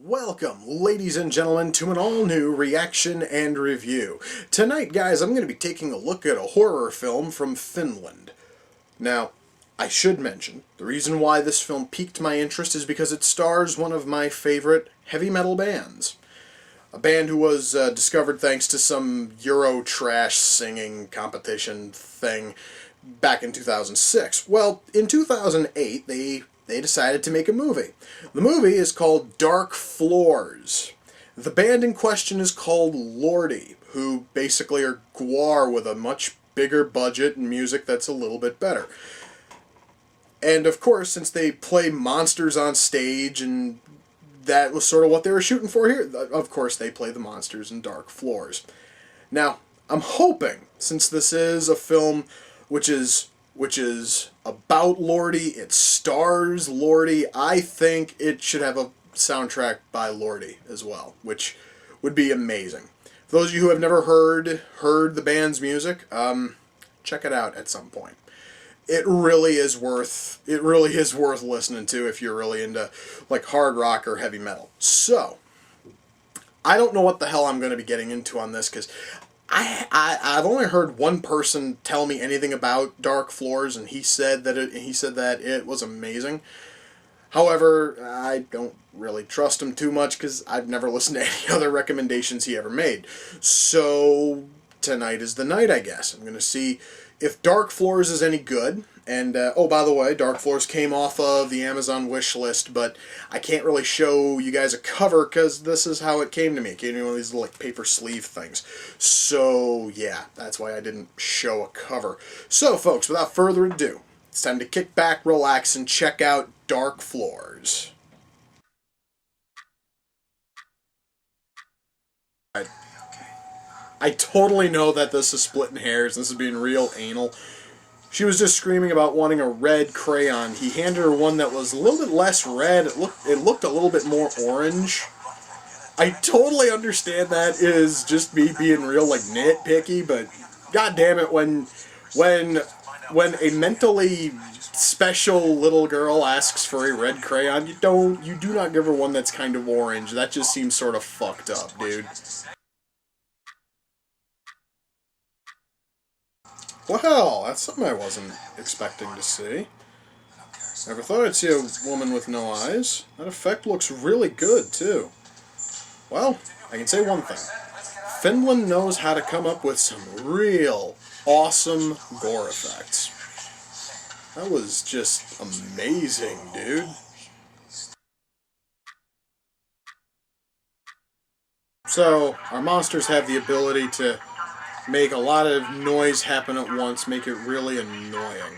Welcome, ladies and gentlemen, to an all-new reaction and review. Tonight, guys, I'm going to be taking a look at a horror film from Finland. Now, I should mention, the reason why this film piqued my interest is because it stars one of my favorite heavy metal bands. A band who was discovered thanks to some Euro trash singing competition thing back in 2006. Well, in 2008, they decided to make a movie. The movie is called Dark Floors. The band in question is called Lordi, who basically are Gwar with a much bigger budget and music that's a little bit better. And of course, since they play monsters on stage, and that was sort of what they were shooting for here, of course they play the monsters in Dark Floors. Now, I'm hoping, since this is a film which is about Lordi, it stars Lordi, I think it should have a soundtrack by Lordi as well, which would be amazing. For those of you who have never heard the band's music, check it out at some point. It really is worth listening to if you're really into like hard rock or heavy metal. So, I don't know what the hell I'm going to be getting into on this, because I've only heard one person tell me anything about Dark Floors, and he said that it was amazing. However, I don't really trust him too much because I've never listened to any other recommendations he ever made. So tonight is the night, I guess. I'm going to see if Dark Floors is any good. And, oh, by the way, Dark Floors came off of the Amazon wish list, but I can't really show you guys a cover because this is how it came to me. It came to me one of these little, like, paper sleeve things. So, yeah, that's why I didn't show a cover. So, folks, without further ado, it's time to kick back, relax, and check out Dark Floors. I totally know that this is splitting hairs, this is being real anal. She was just screaming about wanting a red crayon. He handed her one that was a little bit less red. It looked a little bit more orange. I totally understand that is just me being real like nitpicky, but god damn it, when a mentally special little girl asks for a red crayon, you do not give her one that's kind of orange. That just seems sort of fucked up, dude. Well, that's something I wasn't expecting to see. Never thought I'd see a woman with no eyes. That effect looks really good, too. Well, I can say one thing. Finland knows how to come up with some real awesome gore effects. That was just amazing, dude. So, our monsters have the ability to make a lot of noise happen at once, make it really annoying.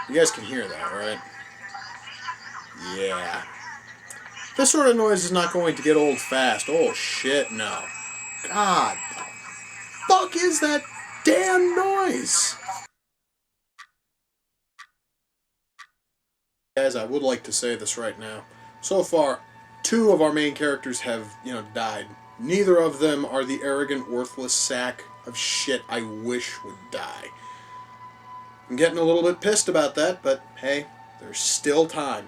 You guys can hear that, right? Yeah. This sort of noise is not going to get old fast. Oh shit, no. God, the fuck is that damn noise? Guys, I would like to say this right now. So far, 2 of our main characters have, died. Neither of them are the arrogant, worthless sack of shit I wish would die. I'm getting a little bit pissed about that, but hey, there's still time.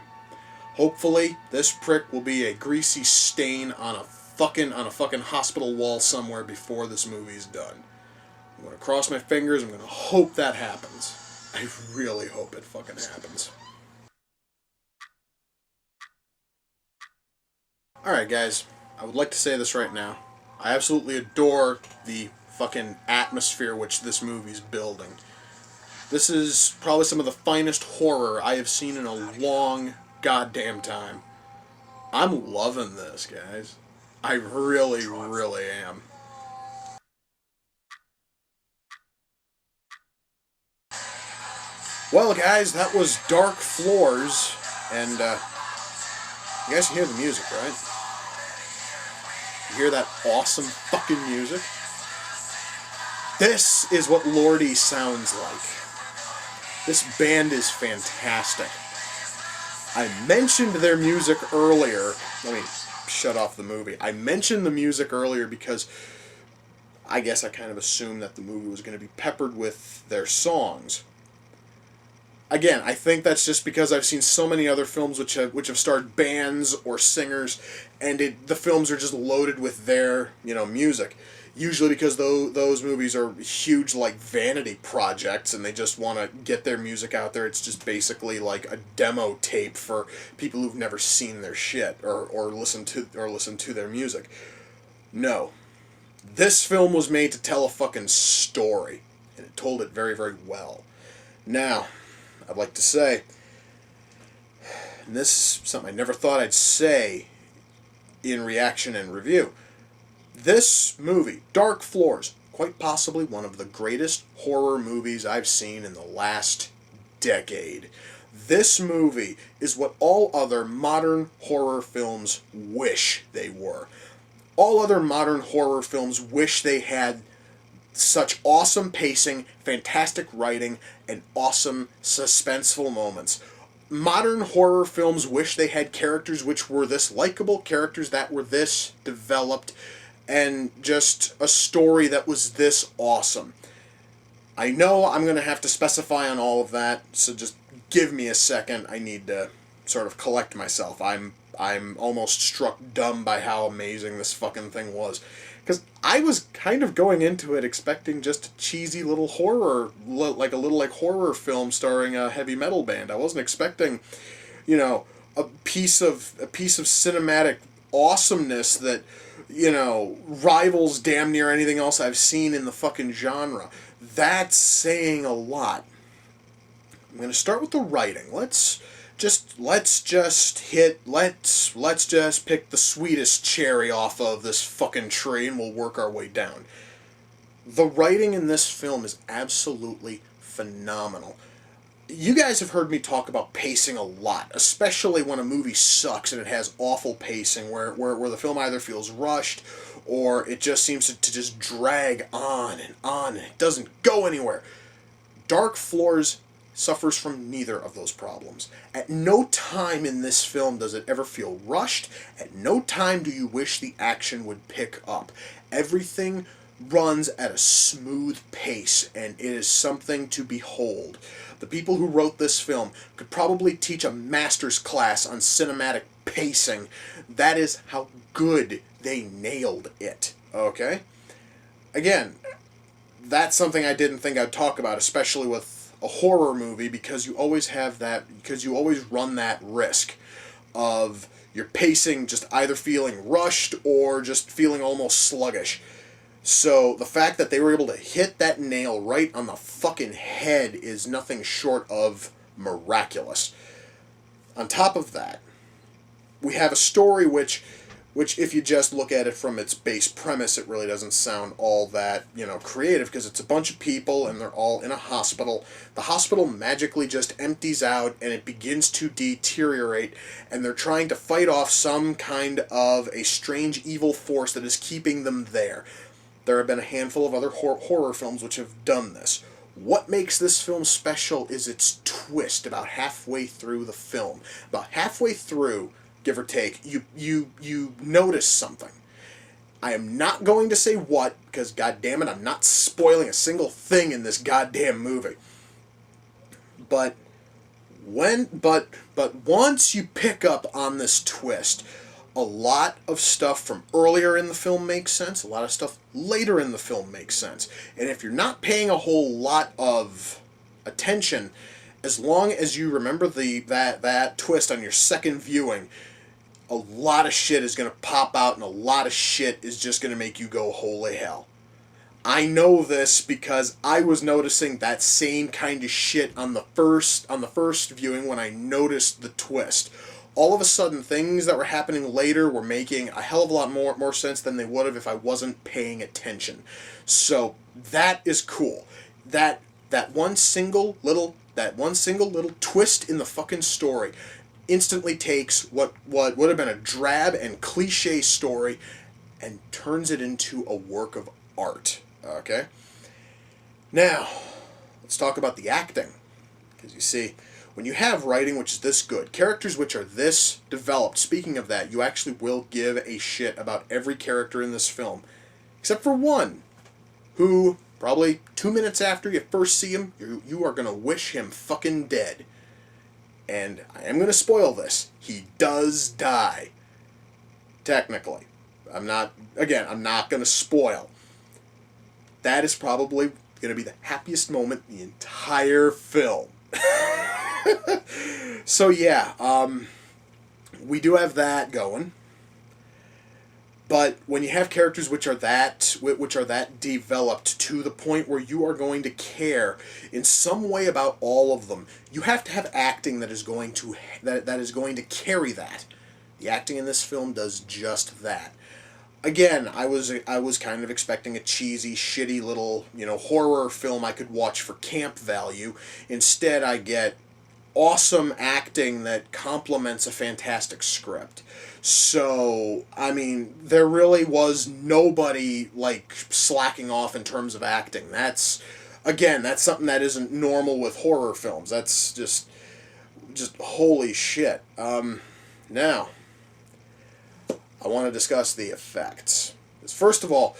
Hopefully, this prick will be a greasy stain on a fucking hospital wall somewhere before this movie's done. I'm gonna cross my fingers, I'm gonna hope that happens. I really hope it fucking happens. Alright, guys. I would like to say this right now. I absolutely adore the fucking atmosphere which this movie's building. This is probably some of the finest horror I have seen in a long goddamn time. I'm loving this, guys. I really, really am. Well, guys, that was Dark Floors, and you guys can hear the music, right? You hear that awesome fucking music? This is what Lordi sounds like. This band is fantastic. I mentioned their music earlier. Let me shut off the movie. I mentioned the music earlier because I guess I kind of assumed that the movie was going to be peppered with their songs. Again, I think that's just because I've seen so many other films which have starred bands or singers, and the films are just loaded with their music. Usually because those movies are huge like vanity projects, and they just want to get their music out there. It's just basically like a demo tape for people who've never seen their shit or listened to their music. No, this film was made to tell a fucking story, and it told it very, very well. Now, I'd like to say, and this is something I never thought I'd say in reaction and review, this movie, Dark Floors, quite possibly one of the greatest horror movies I've seen in the last decade. This movie is what all other modern horror films wish they were. All other modern horror films wish they had such awesome pacing, fantastic writing, and awesome suspenseful moments. Modern horror films wish they had characters which were this likable, characters that were this developed, and just a story that was this awesome. I know I'm going to have to specify on all of that, so just give me a second. I need to sort of collect myself. I'm almost struck dumb by how amazing this fucking thing was. Because I was kind of going into it expecting just a cheesy little horror, like a little horror film starring a heavy metal band. I wasn't expecting, a piece of cinematic awesomeness that, rivals damn near anything else I've seen in the fucking genre. That's saying a lot. I'm going to start with the writing. Let's just pick the sweetest cherry off of this fucking tree, and we'll work our way down. The writing in this film is absolutely phenomenal. You guys have heard me talk about pacing a lot, especially when a movie sucks and it has awful pacing, where the film either feels rushed or it just seems to just drag on and it doesn't go anywhere. Dark Floors suffers from neither of those problems. At no time in this film does it ever feel rushed. At no time do you wish the action would pick up. Everything runs at a smooth pace, and it is something to behold. The people who wrote this film could probably teach a master's class on cinematic pacing. That is how good they nailed it. Okay? Again, that's something I didn't think I'd talk about, especially with a horror movie, because you always run that risk of your pacing just either feeling rushed or just feeling almost sluggish. So the fact that they were able to hit that nail right on the fucking head is nothing short of miraculous. On top of that, we have a story which if you just look at it from its base premise, it really doesn't sound all that, creative, because it's a bunch of people and they're all in a hospital. The hospital magically just empties out and it begins to deteriorate, and they're trying to fight off some kind of a strange evil force that is keeping them there. There have been a handful of other horror films which have done this. What makes this film special is its twist about halfway through the film. About halfway through, give or take, you notice something. I am not going to say what, because goddammit, I'm not spoiling a single thing in this goddamn movie. But once you pick up on this twist, a lot of stuff from earlier in the film makes sense, a lot of stuff later in the film makes sense. And if you're not paying a whole lot of attention, as long as you remember that twist on your second viewing, a lot of shit is going to pop out, and a lot of shit is just going to make you go, holy hell. I know this because I was noticing that same kind of shit on the first viewing when I noticed the twist. All of a sudden, things that were happening later were making a hell of a lot more sense than they would have if I wasn't paying attention. So that is cool. That one single little twist in the fucking story instantly takes what would have been a drab and cliche story and turns it into a work of art. Okay? Now, let's talk about the acting. Because you see, when you have writing which is this good, characters which are this developed, speaking of that, you actually will give a shit about every character in this film. Except for one, who probably 2 minutes after you first see him, you are going to wish him fucking dead. And I am going to spoil this. He does die. Technically. I'm not going to spoil. That is probably going to be the happiest moment in the entire film. So yeah, we do have that going. But when you have characters which are that developed to the point where you are going to care in some way about all of them, you have to have acting that is going to carry that. The acting in this film does just that. Again, I was kind of expecting a cheesy, shitty little, horror film I could watch for camp value. Instead, I get awesome acting that complements a fantastic script. So, I mean, there really was nobody, slacking off in terms of acting. That's something that isn't normal with horror films. That's just holy shit. Now, I want to discuss the effects. First of all,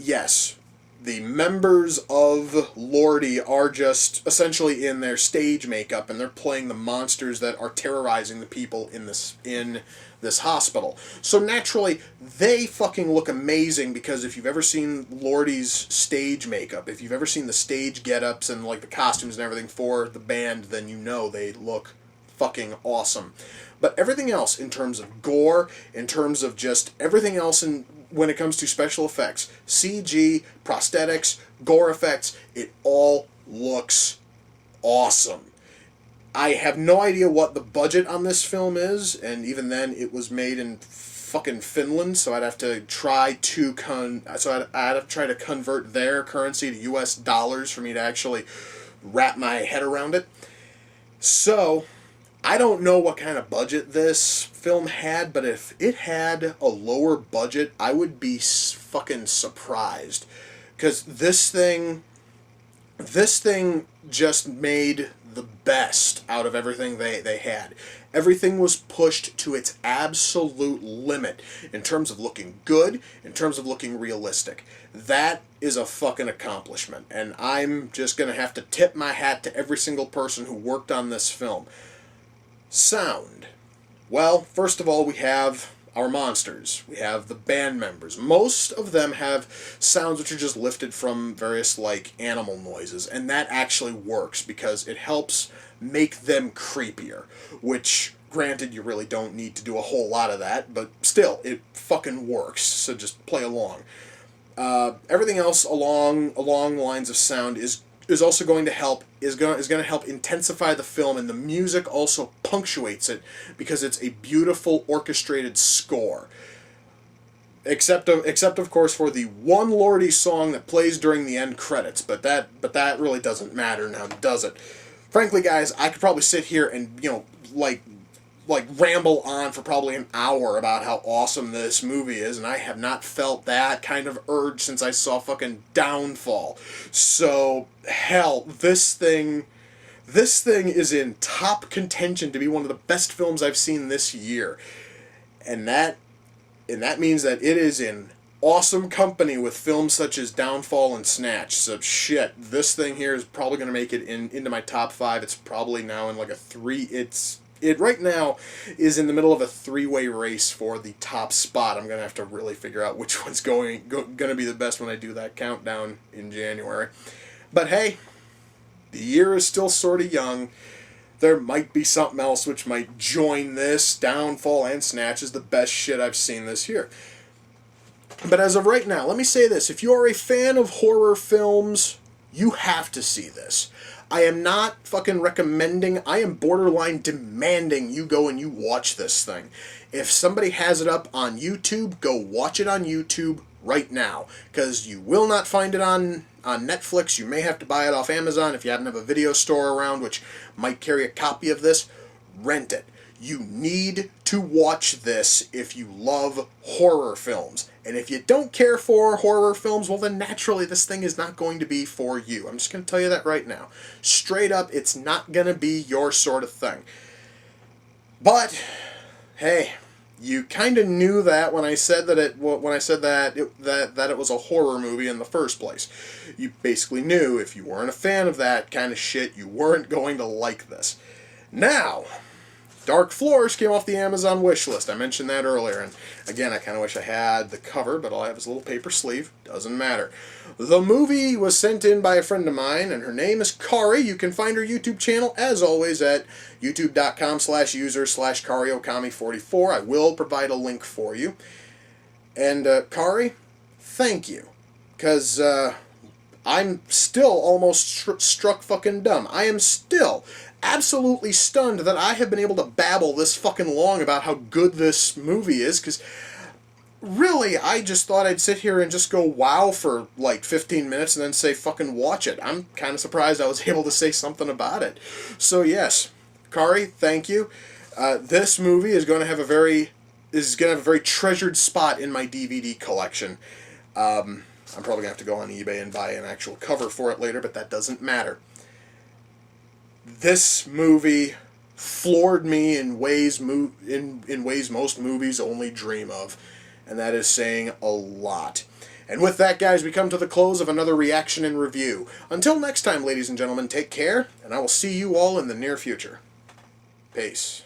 yes, the members of Lordi are just essentially in their stage makeup, and they're playing the monsters that are terrorizing the people in this hospital. So naturally, they fucking look amazing, because if you've ever seen Lordi's stage makeup, if you've ever seen the stage get-ups and the costumes and everything for the band, then you know they look fucking awesome. But everything else, in terms of gore, in terms of just everything else when it comes to special effects, CG, prosthetics, gore effects, it all looks awesome. I have no idea what the budget on this film is, and even then, it was made in fucking Finland, so I'd have to try to convert their currency to US dollars for me to actually wrap my head around it. So, I don't know what kind of budget this film had, but if it had a lower budget, I would be fucking surprised. Because this thing just made the best out of everything they had. Everything was pushed to its absolute limit in terms of looking good, in terms of looking realistic. That is a fucking accomplishment, and I'm just going to have to tip my hat to every single person who worked on this film. Sound. Well, first of all, we have our monsters. We have the band members. Most of them have sounds which are just lifted from various, animal noises, and that actually works because it helps make them creepier, which, granted, you really don't need to do a whole lot of that, but still, it fucking works, so just play along. Everything else along the lines of sound is also going to help intensify the film, and the music also punctuates it because it's a beautiful orchestrated score. Except of course for the one Lordi song that plays during the end credits, but that really doesn't matter now, does it? Frankly, guys, I could probably sit here and ramble on for probably an hour about how awesome this movie is, and I have not felt that kind of urge since I saw fucking Downfall. So, hell, this thing is in top contention to be one of the best films I've seen this year. And that means that it is in awesome company with films such as Downfall and Snatch. So shit, this thing here is probably going to make it into my top 5. It's probably now in a 3. It right now is in the middle of a 3-way race for the top spot. I'm going to have to really figure out which one's going to be the best when I do that countdown in January. But hey, the year is still sort of young. There might be something else which might join this. Downfall and Snatch is the best shit I've seen this year. But as of right now, let me say this. If you're a fan of horror films, you have to see this. I am not fucking recommending, I am borderline demanding you go and you watch this thing. If somebody has it up on YouTube, go watch it on YouTube right now. Because you will not find it on Netflix. You may have to buy it off Amazon if you happen to have a video store around which might carry a copy of this. Rent it. You need to watch this if you love horror films. And if you don't care for horror films, well then naturally this thing is not going to be for you. I'm just going to tell you that right now. Straight up, it's not going to be your sort of thing. But, hey, You kind of knew that when I said that it was a horror movie in the first place. You basically knew if you weren't a fan of that kind of shit, you weren't going to like this. Now, Dark Floors came off the Amazon wish list. I mentioned that earlier, and again, I kind of wish I had the cover, but all I have is a little paper sleeve. Doesn't matter. The movie was sent in by a friend of mine, and her name is Kari. You can find her YouTube channel, as always, at youtube.com/user/KariOkami44. I will provide a link for you. And, Kari, thank you. Because, I'm still almost struck fucking dumb. I am still absolutely stunned that I have been able to babble this fucking long about how good this movie is, because really, I just thought I'd sit here and just go wow for like 15 minutes and then say fucking watch it. I'm kind of surprised I was able to say something about it. So yes, Kari, thank you. This movie is going to have a very treasured spot in my DVD collection. I'm probably going to have to go on eBay and buy an actual cover for it later, but that doesn't matter. This movie floored me in ways most movies only dream of, and that is saying a lot. And with that, guys, we come to the close of another reaction and review. Until next time, ladies and gentlemen, take care, and I will see you all in the near future. Peace.